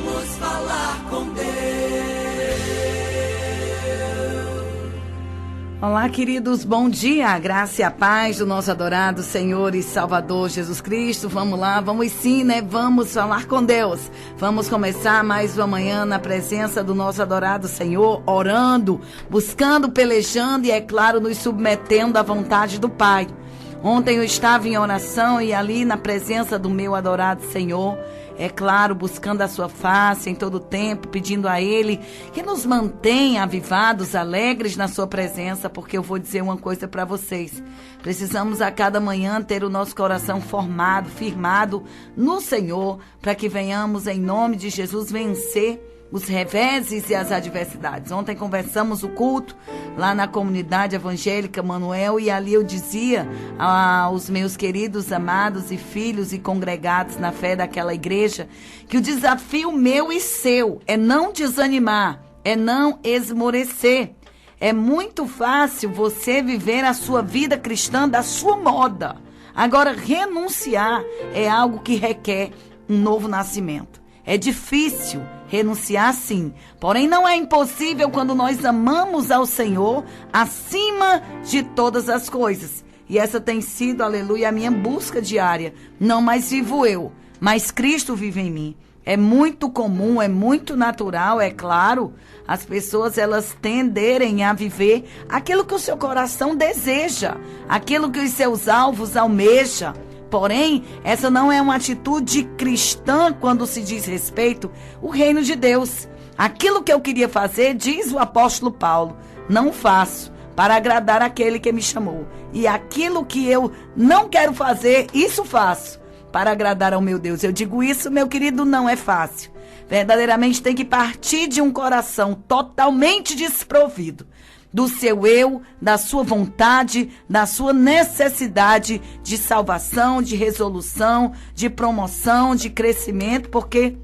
Vamos falar com Deus. Olá, queridos, bom dia, a graça e a paz do nosso adorado Senhor e Salvador Jesus Cristo. Vamos lá, vamos sim, né? Vamos falar com Deus. Vamos começar mais uma manhã na presença do nosso adorado Senhor, orando, buscando, pelejando e, é claro, nos submetendo à vontade do Pai. Ontem eu estava em oração e ali na presença do meu adorado Senhor, é claro, buscando a sua face em todo o tempo, pedindo a Ele que nos mantenha avivados, alegres na sua presença, porque eu vou dizer uma coisa para vocês. Precisamos a cada manhã ter o nosso coração formado, firmado no Senhor, para que venhamos em nome de Jesus vencer os reveses e as adversidades. Ontem conversamos o culto lá na comunidade evangélica Manuel e ali eu dizia aos meus queridos, amados e filhos e congregados na fé daquela igreja que o desafio meu e seu é não desanimar, é não esmorecer. É muito fácil você viver a sua vida cristã da sua moda. Agora, renunciar é algo que requer um novo nascimento. É difícil renunciar, sim. Porém, não é impossível quando nós amamos ao Senhor acima de todas as coisas. E essa tem sido, aleluia, a minha busca diária. Não mais vivo eu, mas Cristo vive em mim. É muito comum, é muito natural, é claro, as pessoas elas tenderem a viver aquilo que o seu coração deseja, aquilo que os seus alvos almejam. Porém, essa não é uma atitude cristã quando se diz respeito ao reino de Deus. Aquilo que eu queria fazer, diz o apóstolo Paulo, não faço para agradar aquele que me chamou. E aquilo que eu não quero fazer, isso faço para agradar ao meu Deus. Eu digo isso, meu querido, não é fácil. Verdadeiramente tem que partir de um coração totalmente desprovido do seu eu, da sua vontade, da sua necessidade de salvação, de resolução, de promoção, de crescimento, porque,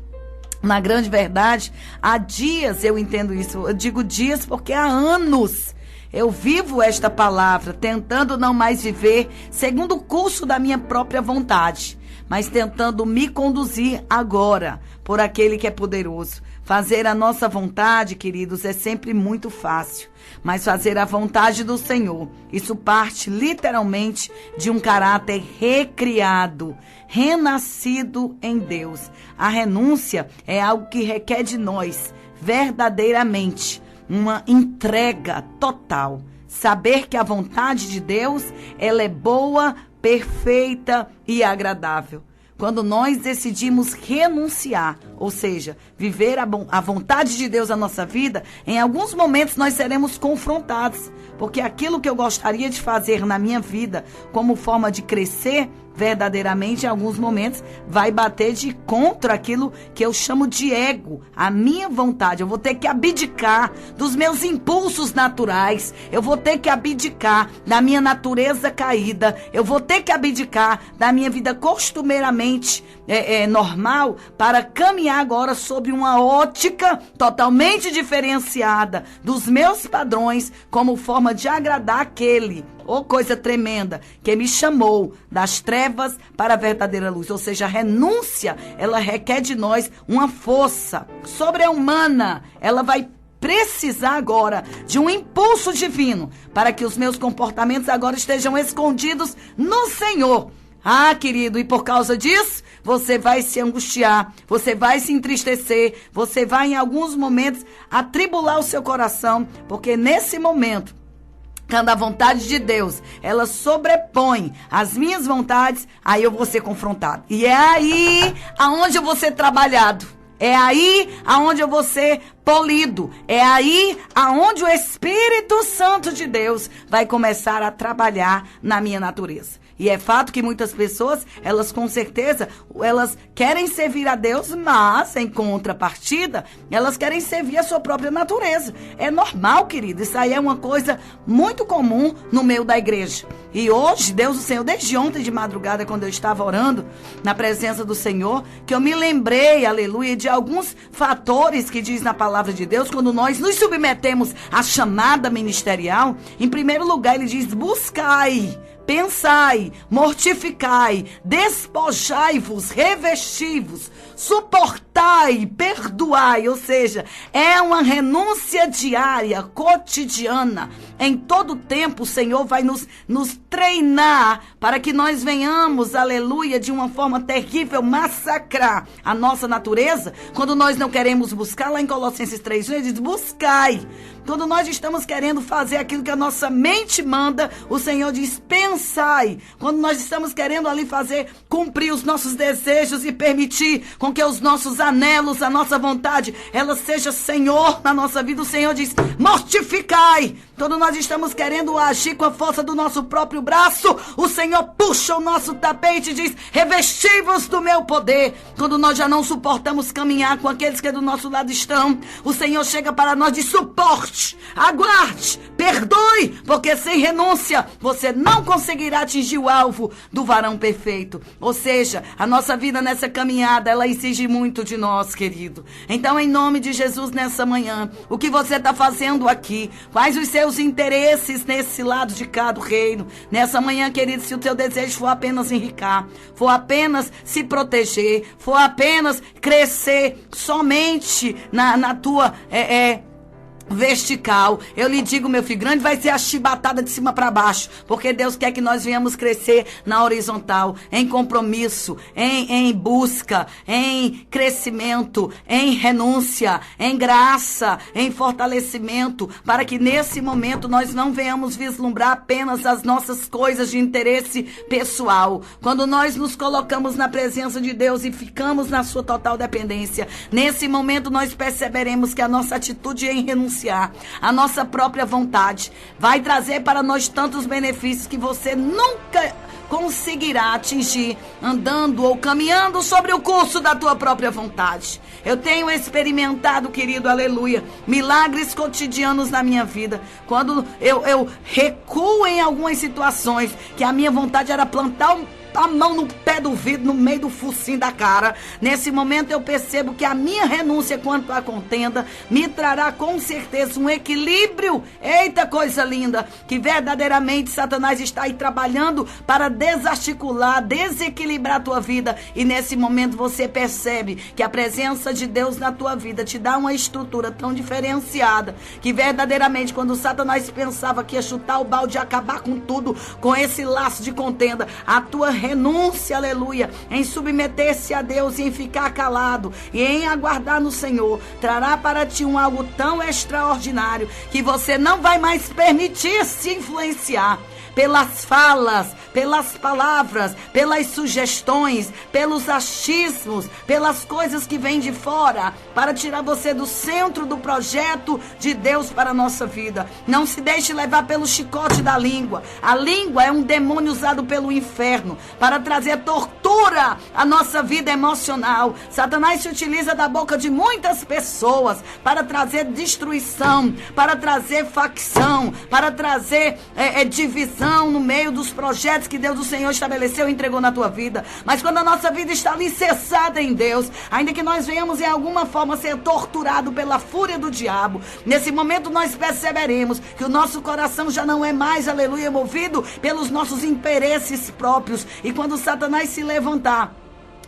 na grande verdade, há dias eu entendo isso, eu digo dias porque há anos eu vivo esta palavra, tentando não mais viver segundo o curso da minha própria vontade, mas tentando me conduzir agora por aquele que é poderoso. Fazer a nossa vontade, queridos, é sempre muito fácil, mas fazer a vontade do Senhor, isso parte literalmente de um caráter recriado, renascido em Deus. A renúncia é algo que requer de nós, verdadeiramente, uma entrega total. Saber que a vontade de Deus, ela é boa, perfeita e agradável. Quando nós decidimos renunciar, ou seja, viver a vontade de Deus na nossa vida, em alguns momentos nós seremos confrontados, porque aquilo que eu gostaria de fazer na minha vida como forma de crescer, verdadeiramente, em alguns momentos, vai bater de contra aquilo que eu chamo de ego, a minha vontade. Eu vou ter que abdicar dos meus impulsos naturais, eu vou ter que abdicar da minha natureza caída, eu vou ter que abdicar da minha vida costumeiramente normal para caminhar agora sob uma ótica totalmente diferenciada dos meus padrões como forma de agradar aquele, coisa tremenda, que me chamou das trevas para a verdadeira luz. Ou seja, a renúncia, ela requer de nós uma força sobre-humana. Ela vai precisar agora de um impulso divino para que os meus comportamentos agora estejam escondidos no Senhor. Ah, querido, e por causa disso, você vai se angustiar, você vai se entristecer, você vai em alguns momentos atribular o seu coração, porque nesse momento, quando a vontade de Deus, ela sobrepõe as minhas vontades, aí eu vou ser confrontado. E é aí aonde eu vou ser trabalhado. É aí aonde eu vou ser polido. É aí aonde o Espírito Santo de Deus vai começar a trabalhar na minha natureza. E é fato que muitas pessoas, elas com certeza, elas querem servir a Deus, mas em contrapartida, elas querem servir a sua própria natureza. É normal, querido, isso aí é uma coisa muito comum no meio da igreja. E hoje, Deus do Senhor, desde ontem de madrugada, quando eu estava orando na presença do Senhor, que eu me lembrei, aleluia, de alguns fatores que diz na palavra de Deus, quando nós nos submetemos à chamada ministerial. Em primeiro lugar, ele diz, buscai pensai, mortificai, despojai-vos, revesti-vos, suportai, perdoai. Ou seja, é uma renúncia diária, cotidiana. Em todo tempo o Senhor vai nos treinar para que nós venhamos, aleluia, de uma forma terrível, massacrar a nossa natureza. Quando nós não queremos buscar, lá em Colossenses 3, ele diz, buscai. Quando nós estamos querendo fazer aquilo que a nossa mente manda, o Senhor diz, pensai. Quando nós estamos querendo ali fazer, cumprir os nossos desejos e permitir com que os nossos anelos, a nossa vontade, ela seja Senhor na nossa vida, o Senhor diz, mortificai. Quando nós estamos querendo agir com a força do nosso próprio braço, o Senhor puxa o nosso tapete e diz, revesti-vos do meu poder. Quando nós já não suportamos caminhar com aqueles que do nosso lado estão, o Senhor chega para nós de suporte, aguarde, perdoe, porque sem renúncia você não conseguirá atingir o alvo do varão perfeito. Ou seja, a nossa vida nessa caminhada, ela exige muito de nós, querido. Então, em nome de Jesus, nessa manhã, o que você está fazendo aqui? Quais os seus interesses nesse lado de cá do reino? Nessa manhã, querido, se o teu desejo for apenas enricar, for apenas se proteger, for apenas crescer somente na tua vertical, eu lhe digo, meu filho, grande vai ser a chibatada de cima para baixo, porque Deus quer que nós venhamos crescer na horizontal, em compromisso, em busca, em crescimento, em renúncia, em graça, em fortalecimento, para que nesse momento nós não venhamos vislumbrar apenas as nossas coisas de interesse pessoal. Quando nós nos colocamos na presença de Deus e ficamos na sua total dependência, nesse momento nós perceberemos que a nossa atitude em renunciar a nossa própria vontade vai trazer para nós tantos benefícios que você nunca conseguirá atingir andando ou caminhando sobre o curso da tua própria vontade. Eu tenho experimentado, querido, aleluia, milagres cotidianos na minha vida, quando eu recuo em algumas situações que a minha vontade era plantar a mão no pé do vidro, no meio do focinho da cara. Nesse momento eu percebo que a minha renúncia quanto à contenda me trará com certeza um equilíbrio. Eita, coisa linda, que verdadeiramente Satanás está aí trabalhando para desarticular, desequilibrar a tua vida. E nesse momento você percebe que a presença de Deus na tua vida te dá uma estrutura tão diferenciada, que verdadeiramente quando Satanás pensava que ia chutar o balde e acabar com tudo, com esse laço de contenda, a tua renúncia, aleluia, em submeter-se a Deus e em ficar calado e em aguardar no Senhor, trará para ti algo tão extraordinário que você não vai mais permitir se influenciar pelas falas, pelas palavras, pelas sugestões, pelos achismos, pelas coisas que vêm de fora, para tirar você do centro do projeto de Deus para a nossa vida. Não se deixe levar pelo chicote da língua. A língua é um demônio usado pelo inferno para trazer tortura à nossa vida emocional. Satanás se utiliza da boca de muitas pessoas para trazer destruição, para trazer facção, para trazer divisão no meio dos projetos que Deus, o Senhor, estabeleceu e entregou na tua vida. Mas quando a nossa vida está alicerçada em Deus, ainda que nós venhamos em alguma forma ser torturado pela fúria do diabo, nesse momento nós perceberemos que o nosso coração já não é mais, aleluia, movido pelos nossos interesses próprios. E quando Satanás se levantar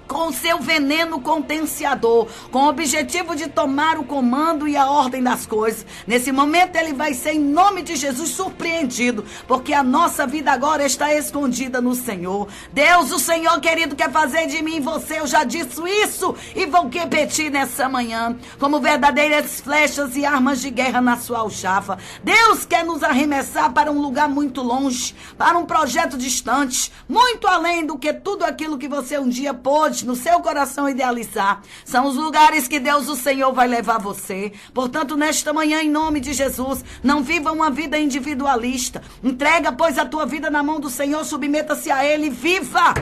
com o seu veneno contenciador, com o objetivo de tomar o comando e a ordem das coisas, nesse momento ele vai ser, em nome de Jesus, surpreendido, porque a nossa vida agora está escondida no Senhor. Deus, o Senhor, querido, quer fazer de mim e você, eu já disse isso e vou repetir nessa manhã, como verdadeiras flechas e armas de guerra na sua alçafa. Deus quer nos arremessar para um lugar muito longe, para um projeto distante, muito além do que tudo aquilo que você um dia pôde no seu coração idealizar. São os lugares que Deus, o Senhor, vai levar você. Portanto, nesta manhã, em nome de Jesus, não viva uma vida individualista. Entrega, pois, a tua vida na mão do Senhor, submeta-se a Ele, viva.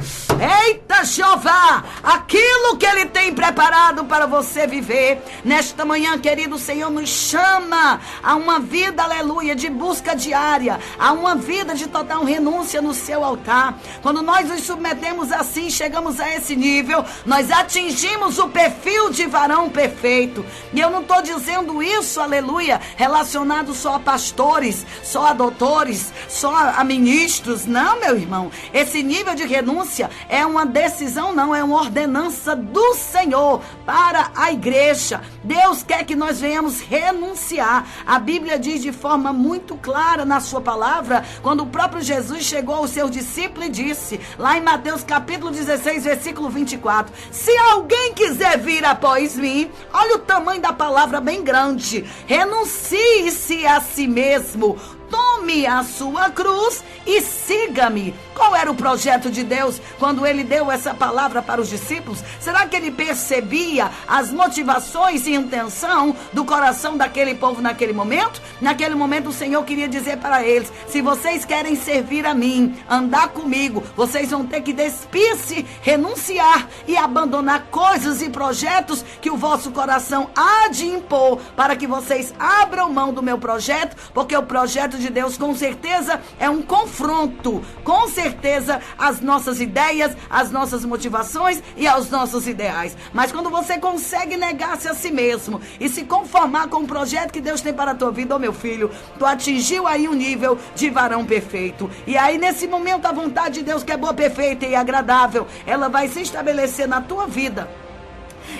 Eita, Jeová, aquilo que Ele tem preparado para você viver. Nesta manhã, querido, o Senhor nos chama a uma vida, aleluia, de busca diária, a uma vida de total renúncia no seu altar. Quando nós nos submetemos assim, chegamos a esse nível, nível, nós atingimos o perfil de varão perfeito. E eu não estou dizendo isso, aleluia, relacionado só a pastores, só a doutores, só a ministros. Não, meu irmão, esse nível de renúncia é uma decisão, não, é uma ordenança do Senhor para a igreja. Deus quer que nós venhamos renunciar. A Bíblia diz de forma muito clara na sua palavra, quando o próprio Jesus chegou aos seus discípulos e disse, lá em Mateus capítulo 16, versículo 24, se alguém quiser vir após mim, olha o tamanho da palavra bem grande, renuncie-se a si mesmo, tome a sua cruz e siga-me. Qual era o projeto de Deus quando ele deu essa palavra para os discípulos? Será que ele percebia as motivações e intenção do coração daquele povo naquele momento? Naquele momento o Senhor queria dizer para eles, se vocês querem servir a mim, andar comigo, vocês vão ter que despir-se, renunciar e abandonar coisas e projetos que o vosso coração há de impor, para que vocês abram mão do meu projeto, porque o projeto de Deus com certeza é um confronto, com certeza as nossas ideias, as nossas motivações e aos nossos ideais. Mas quando você consegue negar-se a si mesmo e se conformar com o projeto que Deus tem para a tua vida, ô meu filho, tu atingiu aí um nível de varão perfeito. E aí nesse momento a vontade de Deus, que é boa, perfeita e agradável, ela vai se estabelecer na tua vida.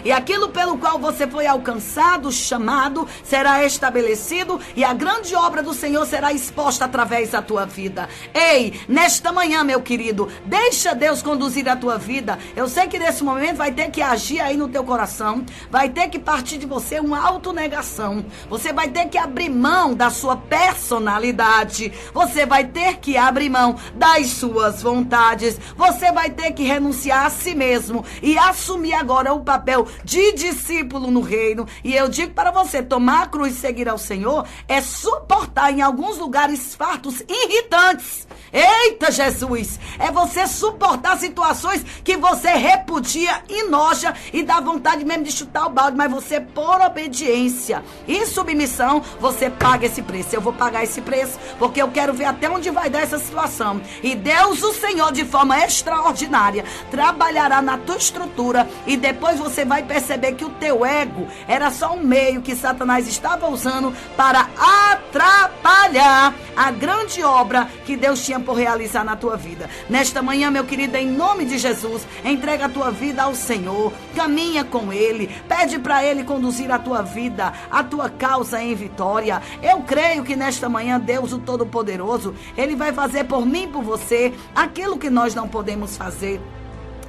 E aquilo pelo qual você foi alcançado, chamado, será estabelecido e a grande obra do Senhor será exposta através da tua vida. Ei, nesta manhã, meu querido, deixa Deus conduzir a tua vida. Eu sei que nesse momento vai ter que agir aí no teu coração, vai ter que partir de você uma autonegação. Você vai ter que abrir mão da sua personalidade. Você vai ter que abrir mão das suas vontades. Você vai ter que renunciar a si mesmo e assumir agora o papel de discípulo no reino. E eu digo para você, tomar a cruz e seguir ao Senhor é suportar em alguns lugares fartos irritantes. Eita, Jesus! É você suportar situações que você repudia, enoja e dá vontade mesmo de chutar o balde, mas você, por obediência e submissão, você paga esse preço. Eu vou pagar esse preço porque eu quero ver até onde vai dar essa situação. E Deus, o Senhor, de forma extraordinária, trabalhará na tua estrutura e depois você vai perceber que o teu ego era só um meio que Satanás estava usando para atrapalhar a grande obra que Deus tinha por realizar na tua vida. Nesta manhã, meu querido, em nome de Jesus, entrega a tua vida ao Senhor, caminha com Ele, pede para Ele conduzir a tua vida, a tua causa em vitória. Eu creio que nesta manhã, Deus, o Todo-Poderoso, Ele vai fazer por mim e por você aquilo que nós não podemos fazer.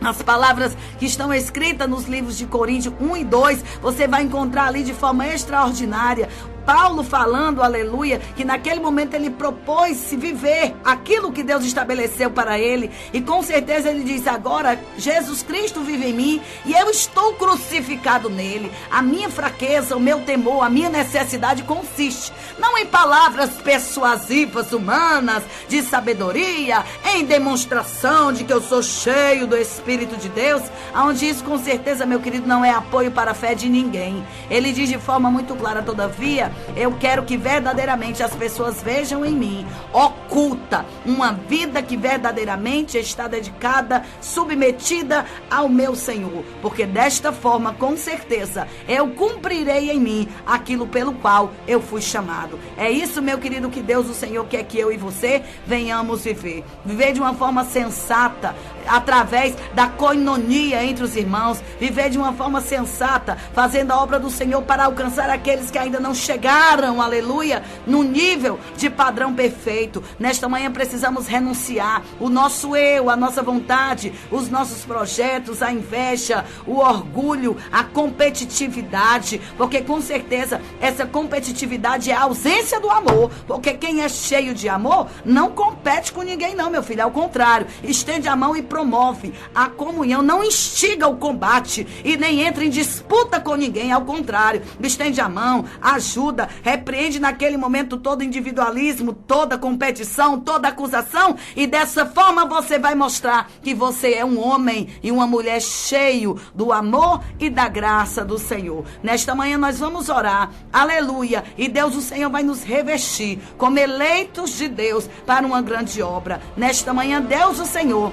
As palavras que estão escritas nos livros de Coríntios 1 e 2, você vai encontrar ali de forma extraordinária. Paulo falando, aleluia, que naquele momento ele propôs-se viver aquilo que Deus estabeleceu para ele. E com certeza ele diz, agora Jesus Cristo vive em mim e eu estou crucificado nele. A minha fraqueza, o meu temor, a minha necessidade consiste não em palavras persuasivas humanas, de sabedoria, em demonstração de que eu sou cheio do Espírito de Deus, onde isso com certeza, meu querido, não é apoio para a fé de ninguém. Ele diz de forma muito clara, todavia, eu quero que verdadeiramente as pessoas vejam em mim, oculta, uma vida que verdadeiramente está dedicada, submetida ao meu Senhor. Porque desta forma, com certeza, eu cumprirei em mim aquilo pelo qual eu fui chamado. É isso, meu querido, que Deus, o Senhor, quer que eu e você venhamos viver. Viver de uma forma sensata, através da coinonia entre os irmãos. Viver de uma forma sensata, fazendo a obra do Senhor para alcançar aqueles que ainda não chegaram, aleluia, no nível de padrão perfeito. Nesta manhã precisamos renunciar o nosso eu, a nossa vontade, os nossos projetos, a inveja, o orgulho, a competitividade, porque com certeza essa competitividade é a ausência do amor, porque quem é cheio de amor não compete com ninguém não, meu filho, ao contrário, estende a mão e promove a comunhão, não instiga o combate e nem entra em disputa com ninguém, ao contrário, estende a mão, ajuda, repreende naquele momento todo individualismo, toda competição, toda acusação, e dessa forma você vai mostrar que você é um homem e uma mulher cheio do amor e da graça do Senhor. Nesta manhã nós vamos orar, aleluia, e Deus, o Senhor, vai nos revestir como eleitos de Deus para uma grande obra. Nesta manhã, Deus, o Senhor,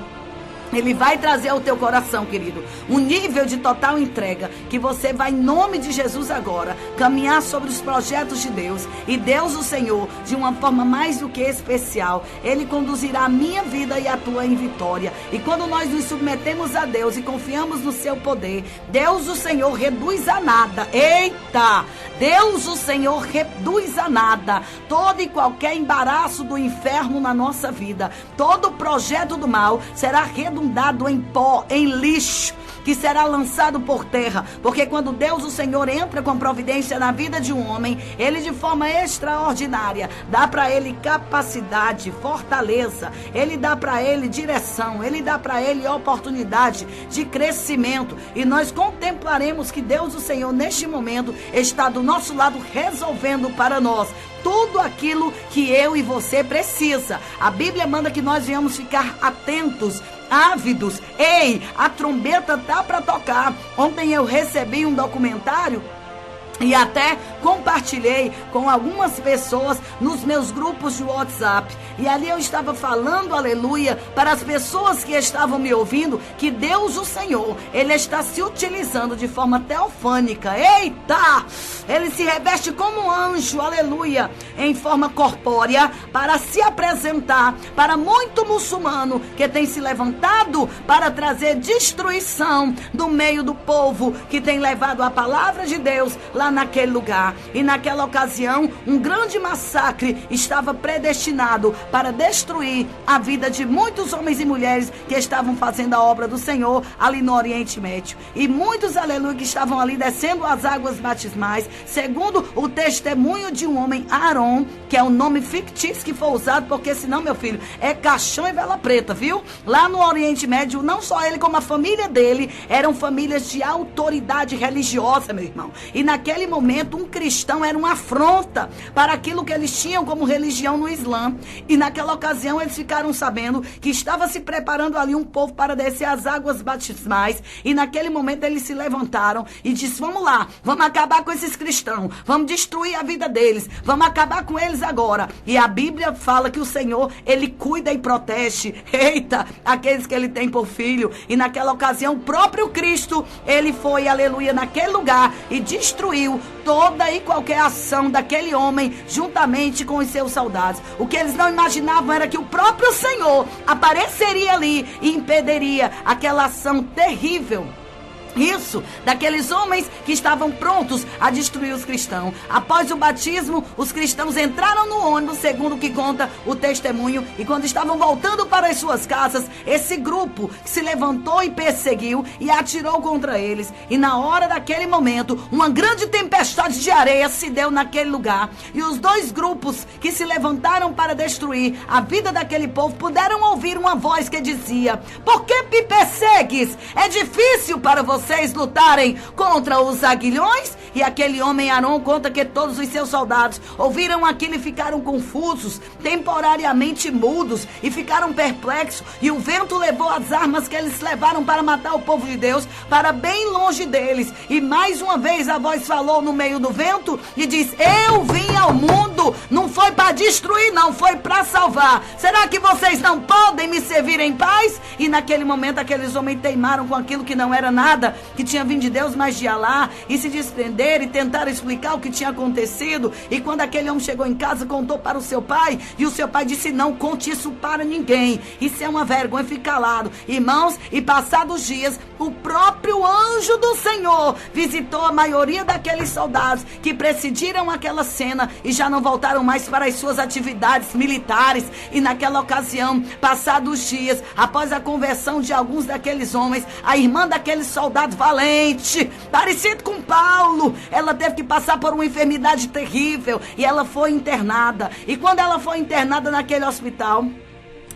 Ele vai trazer ao teu coração, querido, um nível de total entrega, que você vai, em nome de Jesus agora, caminhar sobre os projetos de Deus. E Deus, o Senhor, de uma forma mais do que especial, Ele conduzirá a minha vida e a tua em vitória. E quando nós nos submetemos a Deus e confiamos no seu poder, Deus, o Senhor, reduz a nada. Eita! Deus, o Senhor, reduz a nada todo e qualquer embaraço do inferno na nossa vida. Todo projeto do mal será redundado em pó, em lixo, que será lançado por terra. Porque quando Deus, o Senhor, entra com providência na vida de um homem, Ele, de forma extraordinária, dá para ele capacidade, fortaleza, Ele dá para ele direção, Ele dá para ele oportunidade de crescimento. E nós contemplaremos que Deus, o Senhor, neste momento, está do nosso lado, resolvendo para nós tudo aquilo que eu e você precisa. A Bíblia manda que nós venhamos ficar atentos, ávidos. Ei, a trombeta tá para tocar. Ontem eu recebi um documentário e até compartilhei com algumas pessoas nos meus grupos de WhatsApp. E ali eu estava falando, aleluia, para as pessoas que estavam me ouvindo, que Deus, o Senhor, Ele está se utilizando de forma teofânica. Eita! Ele se reveste como um anjo, aleluia, em forma corpórea, para se apresentar para muito muçulmano que tem se levantado para trazer destruição do meio do povo que tem levado a palavra de Deus lá naquele lugar. E naquela ocasião, um grande massacre estava predestinado para destruir a vida de muitos homens e mulheres que estavam fazendo a obra do Senhor ali no Oriente Médio. E muitos, aleluia, que estavam ali descendo as águas batismais, segundo o testemunho de um homem, Aron, que é um nome fictício que foi usado, porque senão, meu filho, é caixão e vela preta, viu? Lá no Oriente Médio, não só ele, como a família dele, eram famílias de autoridade religiosa, meu irmão. E naquele momento, um cristão era uma afronta para aquilo que eles tinham como religião no Islã. E naquela ocasião, eles ficaram sabendo que estava se preparando ali um povo para descer as águas batismais. E naquele momento, eles se levantaram e disseram: vamos lá, vamos acabar com esses cristãos, vamos destruir a vida deles, vamos acabar com eles agora. E a Bíblia fala que o Senhor, Ele cuida e protege, eita, aqueles que Ele tem por filho. E naquela ocasião, o próprio Cristo, Ele foi, aleluia, naquele lugar e destruiu toda e qualquer ação daquele homem, juntamente com os seus soldados. O que eles não imaginavam era que o próprio Senhor apareceria ali e impediria aquela ação terrível. Isso, daqueles homens que estavam prontos a destruir os cristãos. Após o batismo, os cristãos entraram no ônibus, segundo o que conta o testemunho, e quando estavam voltando para as suas casas, esse grupo se levantou e perseguiu e atirou contra eles. E na hora daquele momento, uma grande tempestade de areia se deu naquele lugar. E os dois grupos que se levantaram para destruir a vida daquele povo puderam ouvir uma voz que dizia: por que me persegues? É difícil para vocês lutarem contra os aguilhões? E aquele homem, Aron, conta que todos os seus soldados ouviram aquilo e ficaram confusos, temporariamente mudos, e ficaram perplexos. E o vento levou as armas que eles levaram para matar o povo de Deus para bem longe deles. E mais uma vez a voz falou no meio do vento e diz: eu vim ao mundo, não foi para destruir, não, foi para salvar. Será que vocês não podem me servir em paz? E naquele momento aqueles homens teimaram com aquilo que não era nada, que tinha vindo de Deus, mas de Alá, e se desprenderam e tentaram explicar o que tinha acontecido. E quando aquele homem chegou em casa, contou para o seu pai, e o seu pai disse: não conte isso para ninguém, isso é uma vergonha, fique calado. Irmãos, e passados dias, o próprio anjo do Senhor visitou a maioria daqueles soldados que presidiram aquela cena e já não voltaram mais para as suas atividades militares. E naquela ocasião, passados dias, após a conversão de alguns daqueles homens, a irmã daquele soldado valente, parecido com Paulo, ela teve que passar por uma enfermidade terrível e ela foi internada. E quando ela foi internada naquele hospital,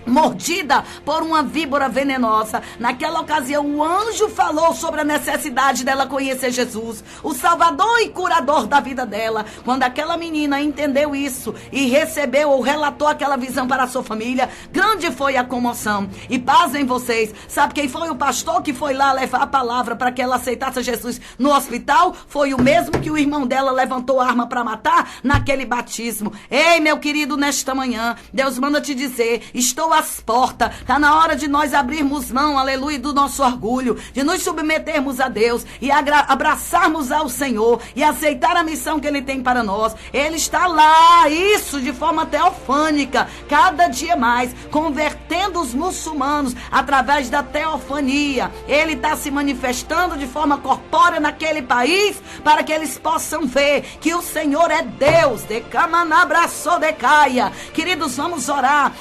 mordida por uma víbora venenosa, naquela ocasião o anjo falou sobre a necessidade dela conhecer Jesus, o Salvador e curador da vida dela. Quando aquela menina entendeu isso e recebeu ou relatou aquela visão para a sua família, grande foi a comoção. E pasmem vocês, sabe quem foi o pastor que foi lá levar a palavra para que ela aceitasse Jesus no hospital? Foi o mesmo que o irmão dela levantou a arma para matar naquele batismo. Ei, meu querido, nesta manhã Deus manda te dizer: estou as portas. Está na hora de nós abrirmos mão, aleluia, do nosso orgulho, de nos submetermos a Deus e abraçarmos ao Senhor e aceitar a missão que Ele tem para nós. Ele está lá, isso de forma teofânica, cada dia mais, convertendo os muçulmanos através da teofania. Ele está se manifestando de forma corpórea naquele país, para que eles possam ver que o Senhor é Deus. Queridos, vamos orar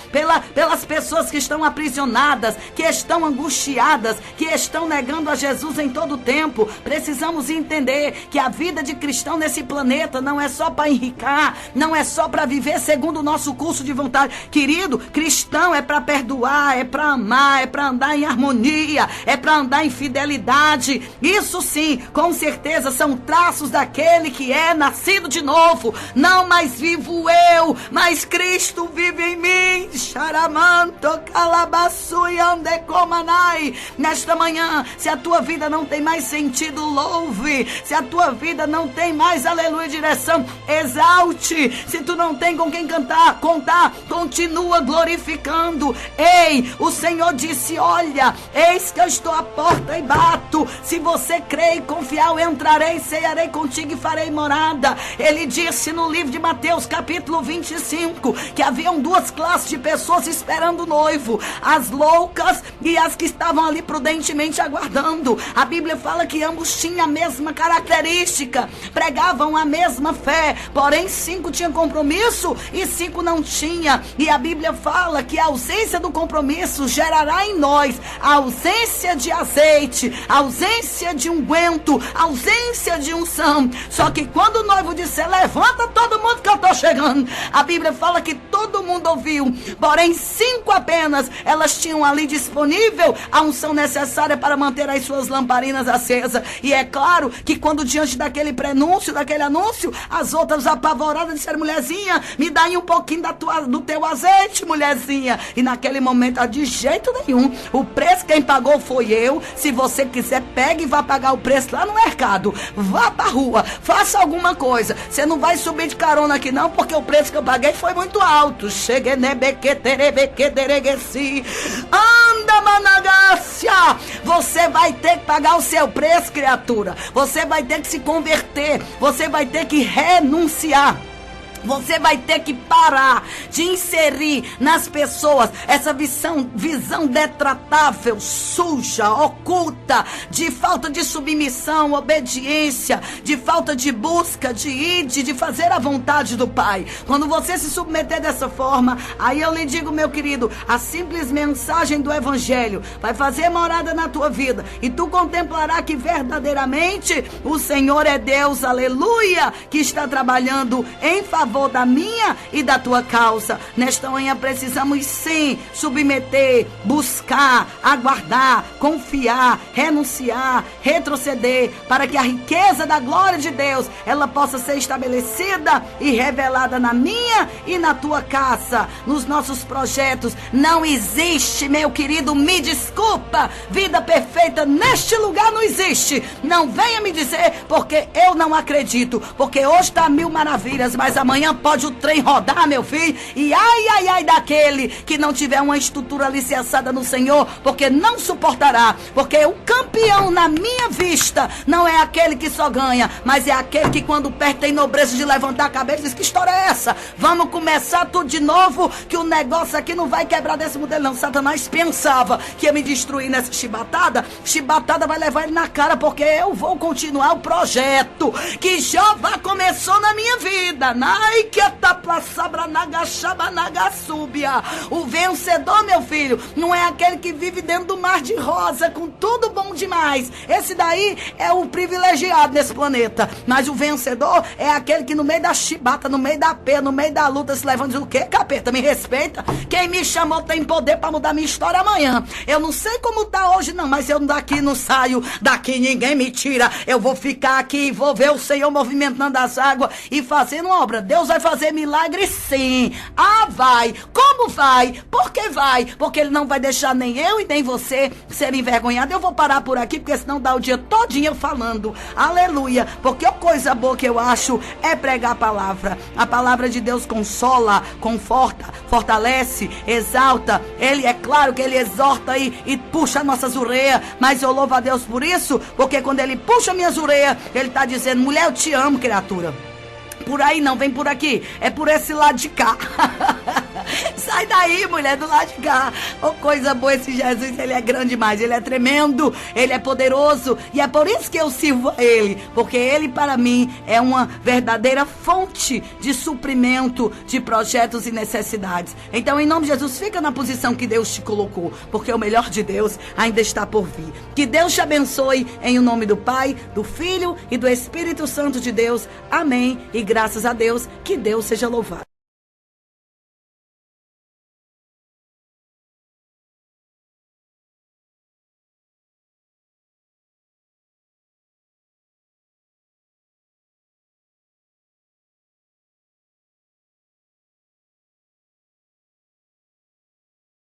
pelas pessoas que estão aprisionadas, que estão angustiadas, que estão negando a Jesus em todo o tempo. Precisamos entender que a vida de cristão nesse planeta não é só para enricar, não é só para viver segundo o nosso curso de vontade. Querido, cristão é para perdoar, é para amar, é para andar em harmonia, é para andar em fidelidade. Isso sim, com certeza são traços daquele que é nascido de novo. Não mais vivo eu, mas Cristo vive em mim. Charamanto calabaçu e andecomanai. Nesta manhã, se a tua vida não tem mais sentido, louve. Se a tua vida não tem mais, aleluia, direção, exalte. Se tu não tem com quem contar, continua glorificando. Ei, o Senhor disse, olha, eis que eu estou à porta e bato. Se você crê e confiar, eu entrarei, cearei contigo e farei morada. Ele disse no livro de Mateus, capítulo 25, que haviam duas classes de pessoas esperando o noivo: as loucas e as que estavam ali prudentemente aguardando. A Bíblia fala que ambos tinham a mesma característica, pregavam a mesma fé, porém 5 tinham compromisso e 5 não tinham. E a Bíblia fala que a ausência do compromisso gerará em nós a ausência de azeite, a ausência de unguento, a ausência de unção. Só que quando o noivo disser, levanta todo mundo que eu estou chegando, a Bíblia fala que todo mundo ouviu, porém 5 apenas, elas tinham ali disponível a unção necessária para manter as suas lamparinas acesas. E é claro que quando diante daquele prenúncio, daquele anúncio, as outras apavoradas disseram, mulherzinha, me dá aí um pouquinho do teu azeite, mulherzinha. E naquele momento, de jeito nenhum, o preço quem pagou foi eu. Se você quiser, pegue e vá pagar o preço lá no mercado, vá pra rua, faça alguma coisa. Você não vai subir de carona aqui não, porque o preço que eu paguei foi muito alto. Cheguei anda, managácia. Você vai ter que pagar o seu preço, criatura. Você vai ter que se converter. Você vai ter que renunciar. Você vai ter que parar de inserir nas pessoas essa visão detratável, suja, oculta, de falta de submissão, obediência, de falta de busca, de fazer a vontade do Pai. Quando você se submeter dessa forma, aí eu lhe digo, meu querido, a simples mensagem do Evangelho vai fazer morada na tua vida e tu contemplarás que verdadeiramente o Senhor é Deus, aleluia, que está trabalhando em favor da minha e da tua causa. Nesta manhã precisamos sim submeter, buscar, aguardar, confiar, renunciar, retroceder, para que a riqueza da glória de Deus, ela possa ser estabelecida e revelada na minha e na tua casa, nos nossos projetos. Não existe, meu querido, me desculpa, vida perfeita neste lugar não existe. Não venha me dizer, porque eu não acredito, porque hoje está 1000 maravilhas, mas amanhã pode o trem rodar, meu filho, e ai daquele que não tiver uma estrutura alicerçada no Senhor, porque não suportará. Porque o campeão na minha vista não é aquele que só ganha, mas é aquele que quando perde tem nobreza de levantar a cabeça e diz, que história é essa? Vamos começar tudo de novo, que o negócio aqui não vai quebrar desse modelo não. Satanás pensava que ia me destruir nessa chibatada vai levar ele na cara, porque eu vou continuar o projeto que Jeová começou na minha vida. O vencedor, meu filho, não é aquele que vive dentro do mar de rosa com tudo bom demais. Esse daí é o privilegiado nesse planeta. Mas o vencedor é aquele que no meio da chibata, no meio da pena, no meio da luta se levanta e diz, o quê, capeta? Me respeita? Quem me chamou tem poder para mudar minha história amanhã. Eu não sei como tá hoje não, mas eu daqui não saio, daqui ninguém me tira. Eu vou ficar aqui e vou ver o Senhor movimentando as águas e fazendo uma obra. Deus Deus vai fazer milagre sim. Ah, vai. Como vai? Por que vai? Porque Ele não vai deixar nem eu e nem você ser envergonhados. Eu vou parar por aqui, porque senão dá o dia todinho falando. Aleluia. Porque a coisa boa que eu acho é pregar a palavra. A palavra de Deus consola, conforta, fortalece, exalta. Ele, é claro que Ele exorta e puxa nossas orelhas. Mas eu louvo a Deus por isso, porque quando Ele puxa minhas orelhas, Ele está dizendo: mulher, eu te amo, criatura. Por aí não, vem por aqui. É por esse lado de cá. Sai daí, mulher, do lado de cá. Oh, coisa boa esse Jesus. Ele é grande demais, Ele é tremendo, Ele é poderoso. E é por isso que eu sirvo a Ele. Porque Ele, para mim, é uma verdadeira fonte de suprimento de projetos e necessidades. Então, em nome de Jesus, fica na posição que Deus te colocou. Porque o melhor de Deus ainda está por vir. Que Deus te abençoe em o nome do Pai, do Filho e do Espírito Santo de Deus. Amém. E graças a Deus, que Deus seja louvado.